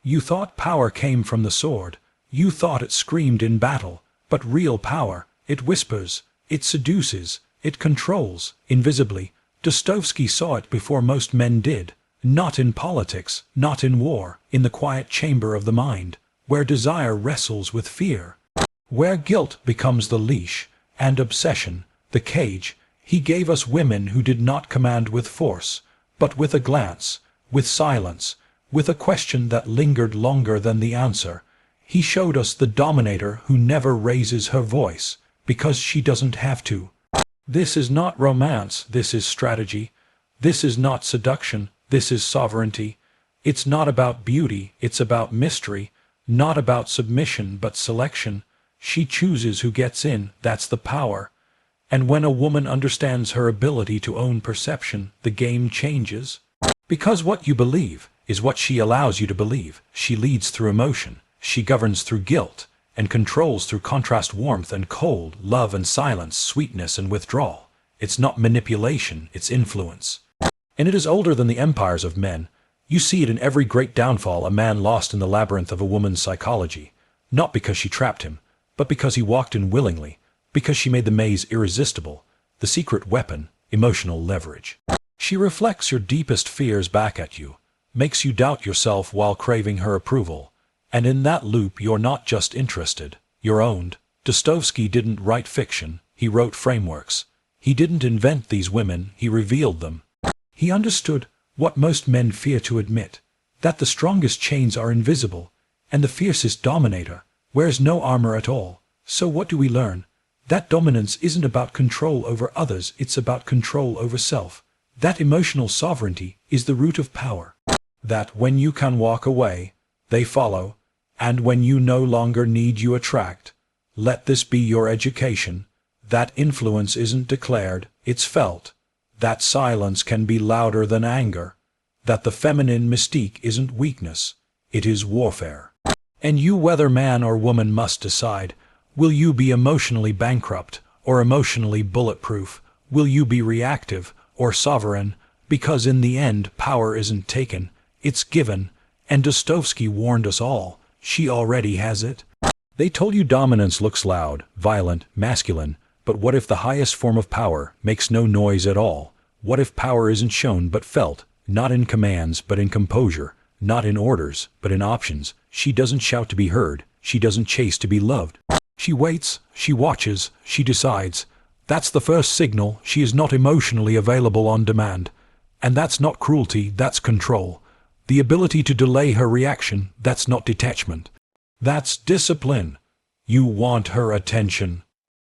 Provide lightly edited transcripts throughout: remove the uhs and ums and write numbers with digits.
You thought power came from the sword. You thought it screamed in battle. But real power, it whispers, it seduces, it controls, invisibly. Dostoevsky saw it before most men did. Not in politics, not in war, in the quiet chamber of the mind, where desire wrestles with fear, where guilt becomes the leash, and obsession, the cage. He gave us women who did not command with force, but with a glance, with silence, with a question that lingered longer than the answer. He showed us the dominator who never raises her voice, because she doesn't have to. This is not romance, this is strategy. This is not seduction, this is sovereignty. It's not about beauty, it's about mystery. Not about submission, but selection. She chooses who gets in, that's the power. And when a woman understands her ability to own perception, the game changes. Because what you believe is what she allows you to believe. She leads through emotion. She governs through guilt, and controls through contrast, warmth and cold, love and silence, sweetness and withdrawal. It's not manipulation, it's influence. And it is older than the empires of men. You see it in every great downfall, a man lost in the labyrinth of a woman's psychology. Not because she trapped him, but because he walked in willingly, because she made the maze irresistible, the secret weapon, emotional leverage. She reflects your deepest fears back at you, makes you doubt yourself while craving her approval. And in that loop you're not just interested, you're owned. Dostoevsky didn't write fiction, he wrote frameworks. He didn't invent these women, he revealed them. He understood what most men fear to admit, that the strongest chains are invisible, and the fiercest dominator wears no armor at all. So what do we learn? That dominance isn't about control over others, it's about control over self. That emotional sovereignty is the root of power. That when you can walk away, they follow, and when you no longer need you attract. Let this be your education. That influence isn't declared, it's felt. That silence can be louder than anger. That the feminine mystique isn't weakness, it is warfare. And you, whether man or woman, must decide. Will you be emotionally bankrupt or emotionally bulletproof? Will you be reactive or sovereign? Because in the end, power isn't taken, it's given. And Dostoevsky warned us all, she already has it. They told you dominance looks loud, violent, masculine, but what if the highest form of power makes no noise at all? What if power isn't shown but felt, not in commands but in composure, not in orders but in options? She doesn't shout to be heard, she doesn't chase to be loved. She waits, she watches, she decides. That's the first signal she is not emotionally available on demand. And that's not cruelty, that's control. The ability to delay her reaction, that's not detachment. That's discipline. You want her attention.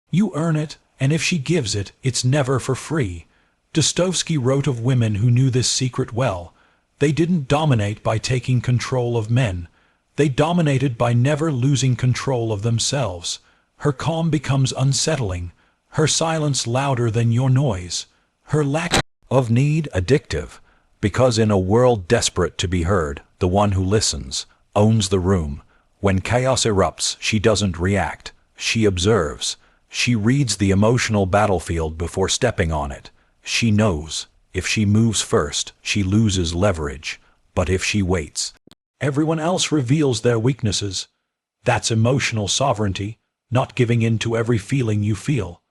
You earn it, and if she gives it, it's never for free. Dostoevsky wrote of women who knew this secret well. They didn't dominate by taking control of men. They dominated by never losing control of themselves. Her calm becomes unsettling, her silence louder than your noise, her lack of need addictive. Because in a world desperate to be heard, the one who listens owns the room. When chaos erupts, she doesn't react, she observes. She reads the emotional battlefield before stepping on it. She knows, if she moves first, she loses leverage. But if she waits, everyone else reveals their weaknesses. That's emotional sovereignty, not giving in to every feeling you feel,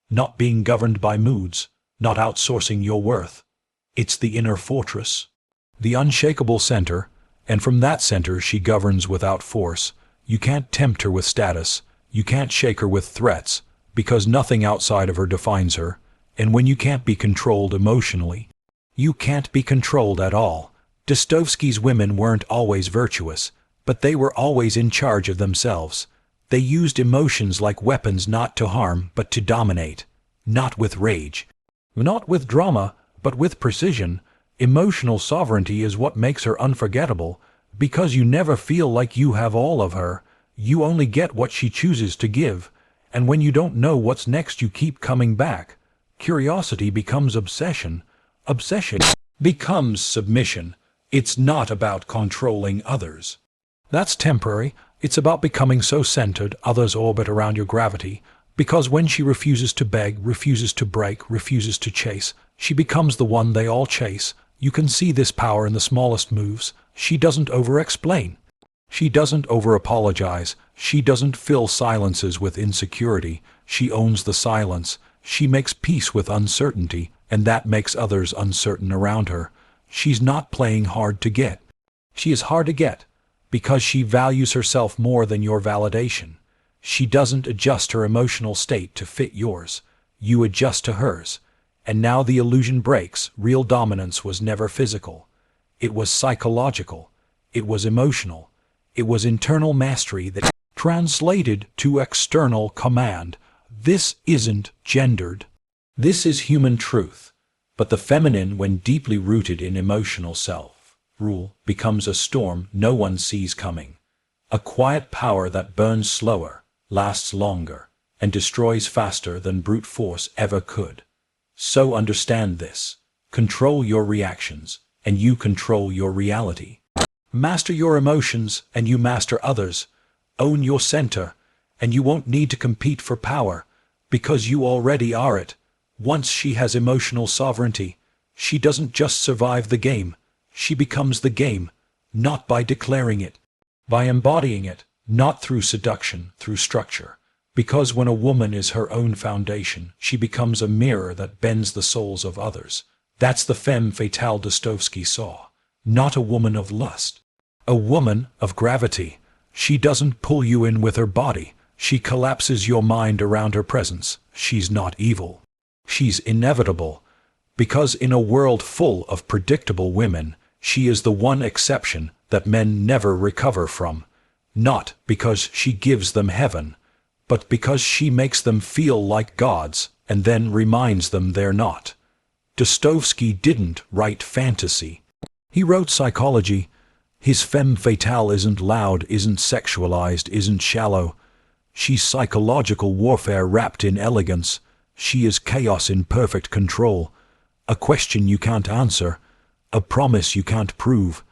not being governed by moods, not outsourcing your worth. It's the inner fortress, the unshakable center, and from that center she governs without force. You can't tempt her with status, you can't shake her with threats, because nothing outside of her defines her. And when you can't be controlled emotionally, you can't be controlled at all. Dostoevsky's women weren't always virtuous, but they were always in charge of themselves. They used emotions like weapons, not to harm, but to dominate. Not with rage, not with drama, but with precision. Emotional sovereignty is what makes her unforgettable, because you never feel like you have all of her. You only get what she chooses to give, and when you don't know what's next, you keep coming back. Curiosity becomes obsession. Obsession becomes submission. It's not about controlling others. That's temporary. It's about becoming so centered others orbit around your gravity, because when she refuses to beg, refuses to break, refuses to chase, she becomes the one they all chase. You can see this power in the smallest moves. She doesn't over-explain. She doesn't over-apologize. She doesn't fill silences with insecurity. She owns the silence. She makes peace with uncertainty, and that makes others uncertain around her. She's not playing hard to get. She is hard to get because she values herself more than your validation. She doesn't adjust her emotional state to fit yours. You adjust to hers. And now the illusion breaks. Real dominance was never physical. It was psychological. It was emotional. It was internal mastery that translated to external command. This isn't gendered. This is human truth. But the feminine, when deeply rooted in emotional self-rule, becomes a storm no one sees coming. A quiet power that burns slower, lasts longer, and destroys faster than brute force ever could. So understand this. Control your reactions, and you control your reality. Master your emotions, and you master others. Own your center, and you won't need to compete for power, because you already are it. Once she has emotional sovereignty, she doesn't just survive the game. She becomes the game, not by declaring it, by embodying it, not through seduction, through structure. Because when a woman is her own foundation, she becomes a mirror that bends the souls of others. That's the femme fatale Dostoevsky saw. Not a woman of lust. A woman of gravity. She doesn't pull you in with her body. She collapses your mind around her presence. She's not evil. She's inevitable. Because in a world full of predictable women, she is the one exception that men never recover from. Not because she gives them heaven, but because she makes them feel like gods and then reminds them they're not. Dostoevsky didn't write fantasy. He wrote psychology. His femme fatale isn't loud, isn't sexualized, isn't shallow. She's psychological warfare wrapped in elegance. She is chaos in perfect control. A question you can't answer, a promise you can't prove,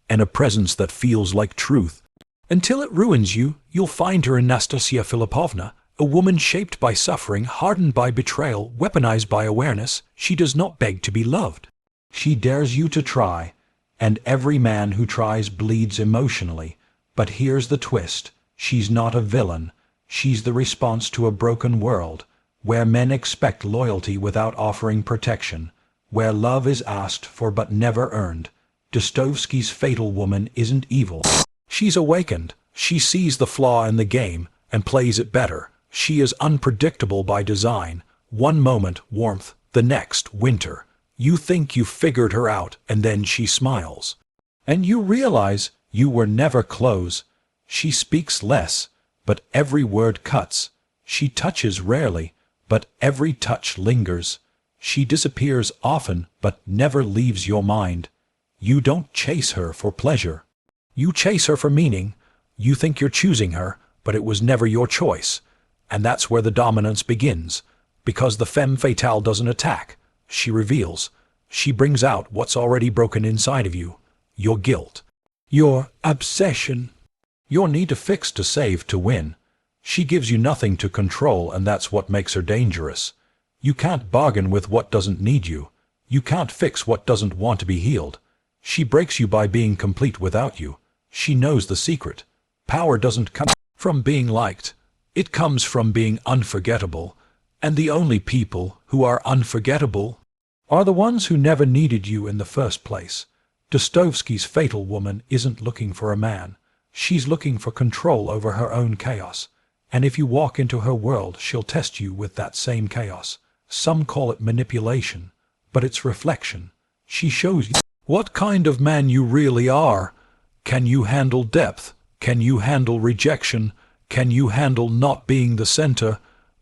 and a presence that feels like truth. Until it ruins you, you'll find her in Nastasia Filipovna, a woman shaped by suffering, hardened by betrayal, weaponized by awareness. She does not beg to be loved. She dares you to try, and every man who tries bleeds emotionally. But here's the twist. She's not a villain. She's the response to a broken world, where men expect loyalty without offering protection, where love is asked for but never earned. Dostoevsky's fatal woman isn't evil. She's awakened. She sees the flaw in the game and plays it better. She is unpredictable by design. One moment, warmth, the next, winter. You think you figured her out, and then she smiles. And you realize you were never close. She speaks less, but every word cuts. She touches rarely, but every touch lingers. She disappears often, but never leaves your mind. You don't chase her for pleasure. You chase her for meaning. You think you're choosing her, but it was never your choice. And that's where the dominance begins. Because the femme fatale doesn't attack. She reveals. She brings out what's already broken inside of you. Your guilt. Your obsession. Your need to fix, to save, to win. She gives you nothing to control, and that's what makes her dangerous. You can't bargain with what doesn't need you. You can't fix what doesn't want to be healed. She breaks you by being complete without you. She knows the secret. Power doesn't come from being liked. It comes from being unforgettable. And the only people who are unforgettable are the ones who never needed you in the first place. Dostoevsky's fatal woman isn't looking for a man. She's looking for control over her own chaos. And if you walk into her world, she'll test you with that same chaos. Some call it manipulation, but it's reflection. She shows you what kind of man you really are. Can you handle depth? Can you handle rejection? Can you handle not being the center?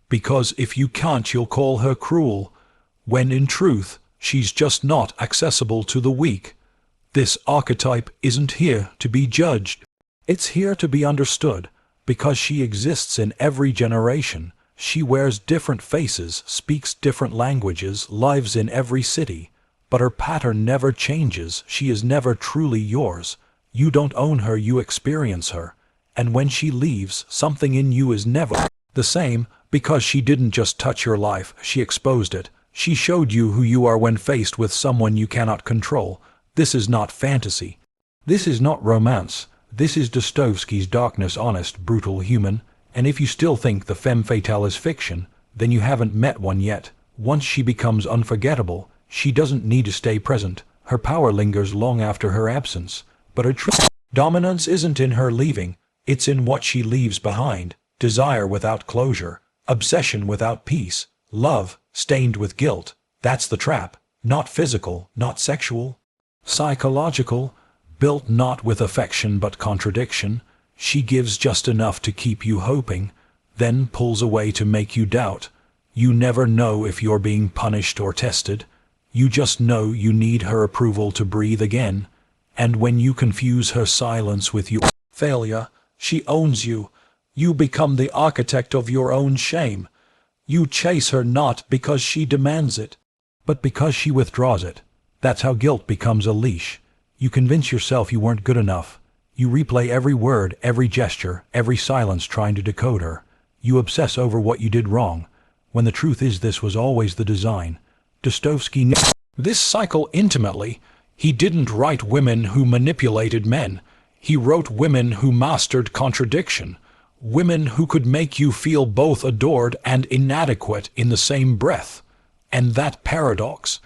Because if you can't, you'll call her cruel, when in truth, she's just not accessible to the weak. This archetype isn't here to be judged. It's here to be understood, because she exists in every generation. She wears different faces, speaks different languages, lives in every city. But her pattern never changes. She is never truly yours. You don't own her, you experience her. And when she leaves, something in you is never the same, because she didn't just touch your life, she exposed it. She showed you who you are when faced with someone you cannot control. This is not fantasy. This is not romance. This is Dostoevsky's darkness, honest, brutal, human, and if you still think the femme fatale is fiction, then you haven't met one yet. Once she becomes unforgettable, she doesn't need to stay present. Her power lingers long after her absence, but her true dominance isn't in her leaving, it's in what she leaves behind. Desire without closure, obsession without peace, love stained with guilt. That's the trap. Not physical, not sexual. Psychological, built not with affection but contradiction. She gives just enough to keep you hoping, then pulls away to make you doubt. You never know if you're being punished or tested. You just know you need her approval to breathe again. And when you confuse her silence with your failure, she owns you. You become the architect of your own shame. You chase her not because she demands it, but because she withdraws it. That's how guilt becomes a leash. You convince yourself you weren't good enough. You replay every word, every gesture, every silence trying to decode her. You obsess over what you did wrong, when the truth is this was always the design. Dostoevsky knew this cycle intimately. He didn't write women who manipulated men. He wrote women who mastered contradiction. Women who could make you feel both adored and inadequate in the same breath. And that paradox,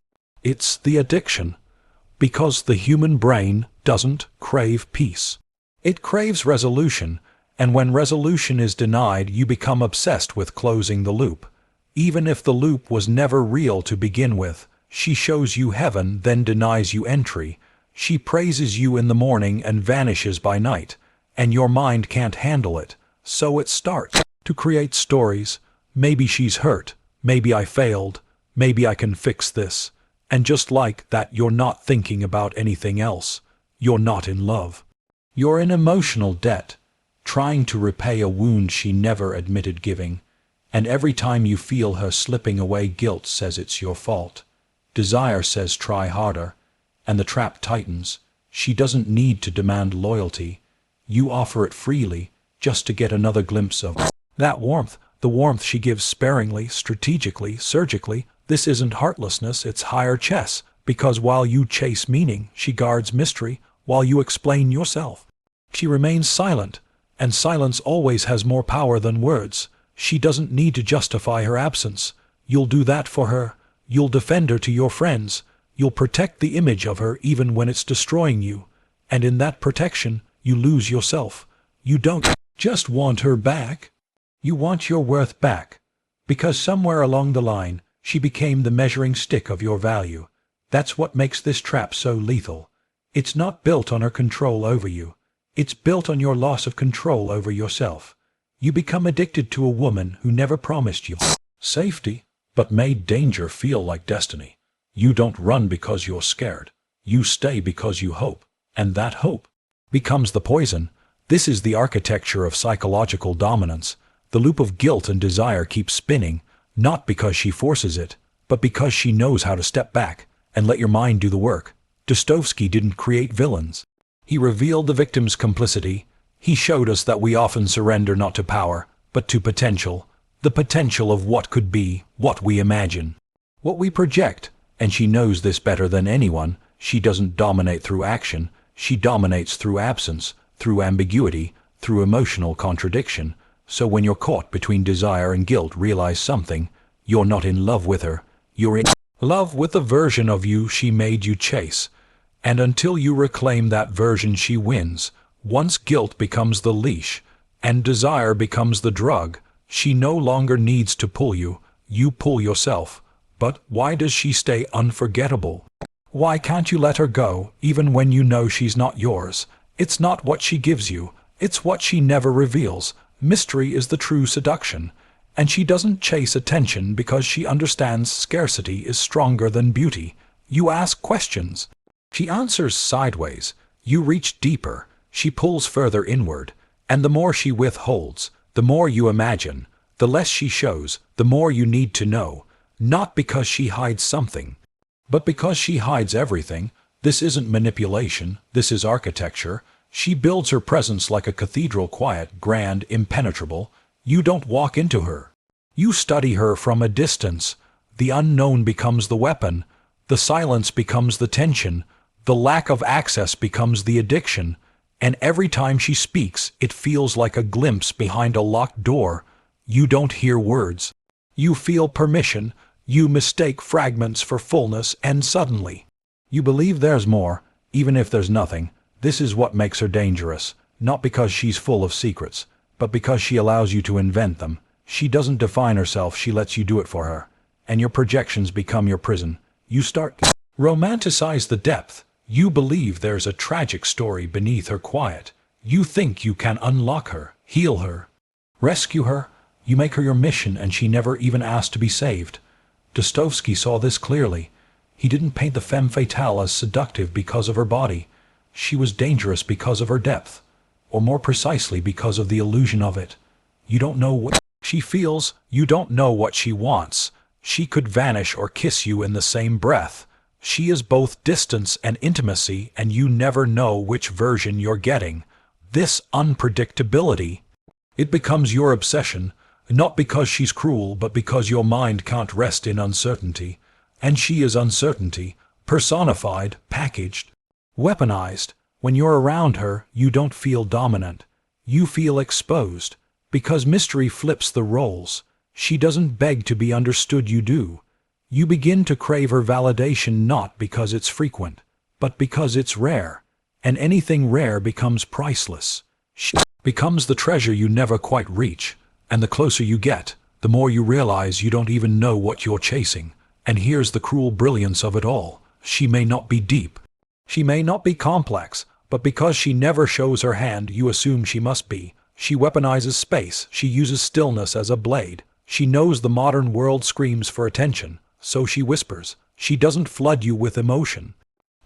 it's the addiction. Because the human brain doesn't crave peace. It craves resolution, and when resolution is denied, you become obsessed with closing the loop. Even if the loop was never real to begin with, she shows you heaven, then denies you entry. She praises you in the morning and vanishes by night, and your mind can't handle it. So it starts to create stories. Maybe she's hurt. Maybe I failed. Maybe I can fix this. And just like that, you're not thinking about anything else. You're not in love. You're in emotional debt, trying to repay a wound she never admitted giving. And every time you feel her slipping away, guilt says it's your fault. Desire says try harder, and the trap tightens. She doesn't need to demand loyalty. You offer it freely, just to get another glimpse of that warmth, the warmth she gives sparingly, strategically, surgically. This isn't heartlessness, it's higher chess, because while you chase meaning, she guards mystery, while you explain yourself. She remains silent, and silence always has more power than words. She doesn't need to justify her absence. You'll do that for her. You'll defend her to your friends. You'll protect the image of her even when it's destroying you. And in that protection, you lose yourself. You don't just want her back. You want your worth back. Because somewhere along the line, she became the measuring stick of your value. That's what makes this trap so lethal. It's not built on her control over you. It's built on your loss of control over yourself. You become addicted to a woman who never promised you safety, but made danger feel like destiny. You don't run because you're scared. You stay because you hope. And that hope becomes the poison. This is the architecture of psychological dominance. The loop of guilt and desire keeps spinning, not because she forces it, but because she knows how to step back and let your mind do the work. Dostoevsky didn't create villains. He revealed the victim's complicity. He showed us that we often surrender not to power, but to potential. The potential of what could be, what we imagine, what we project. And she knows this better than anyone. She doesn't dominate through action. She dominates through absence, through ambiguity, through emotional contradiction. So when you're caught between desire and guilt, realize something. You're not in love with her. You're in love with the version of you she made you chase. And until you reclaim that version, she wins. Once guilt becomes the leash, and desire becomes the drug, she no longer needs to pull you. You pull yourself. But why does she stay unforgettable? Why can't you let her go, even when you know she's not yours? It's not what she gives you. It's what she never reveals. Mystery is the true seduction, and she doesn't chase attention because she understands scarcity is stronger than beauty. You ask questions. She answers sideways. You reach deeper. She pulls further inward. And the more she withholds, the more you imagine. The less she shows, the more you need to know. Not because she hides something, but because she hides everything. This isn't manipulation. This is architecture. She builds her presence like a cathedral, quiet, grand, impenetrable. You don't walk into her. You study her from a distance. The unknown becomes the weapon. The silence becomes the tension. The lack of access becomes the addiction. And every time she speaks, it feels like a glimpse behind a locked door. You don't hear words. You feel permission. You mistake fragments for fullness, and suddenly, you believe there's more, even if there's nothing. This is what makes her dangerous, not because she's full of secrets, but because she allows you to invent them. She doesn't define herself, she lets you do it for her. And your projections become your prison. You start to romanticize the depth. You believe there's a tragic story beneath her quiet. You think you can unlock her, heal her, rescue her. You make her your mission, and she never even asked to be saved. Dostoevsky saw this clearly. He didn't paint the femme fatale as seductive because of her body. She was dangerous because of her depth, or more precisely because of the illusion of it. You don't know what she feels, you don't know what she wants. She could vanish or kiss you in the same breath. She is both distance and intimacy, and you never know which version you're getting. This unpredictability, it becomes your obsession, not because she's cruel, but because your mind can't rest in uncertainty. And she is uncertainty, personified, packaged, weaponized. When you're around her, you don't feel dominant. You feel exposed, because mystery flips the roles. She doesn't beg to be understood, you do. You begin to crave her validation not because it's frequent, but because it's rare. And anything rare becomes priceless. She becomes the treasure you never quite reach. And the closer you get, the more you realize you don't even know what you're chasing. And here's the cruel brilliance of it all. She may not be deep. She may not be complex, but because she never shows her hand, you assume she must be. She weaponizes space. She uses stillness as a blade. She knows the modern world screams for attention, so she whispers. She doesn't flood you with emotion.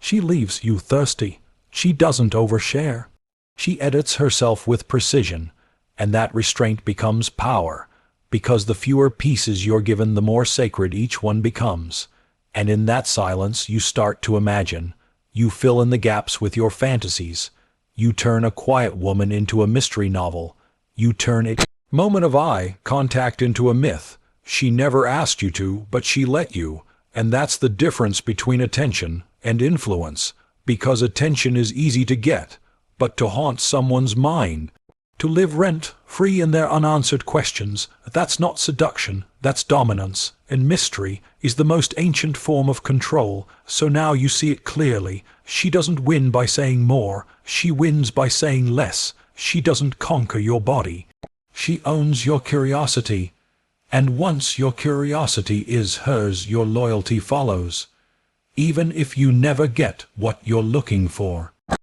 She leaves you thirsty. She doesn't overshare. She edits herself with precision. And that restraint becomes power, because the fewer pieces you're given, the more sacred each one becomes. And in that silence you start to imagine. You fill in the gaps with your fantasies. You turn a quiet woman into a mystery novel. You turn a moment of eye contact into a myth. She never asked you to, but she let you. And that's the difference between attention and influence, because attention is easy to get, but to haunt someone's mind, to live rent-free in their unanswered questions, that's not seduction, that's dominance, and mystery is the most ancient form of control. So now you see it clearly. She doesn't win by saying more, she wins by saying less. She doesn't conquer your body. She owns your curiosity. And once your curiosity is hers, your loyalty follows. Even if you never get what you're looking for.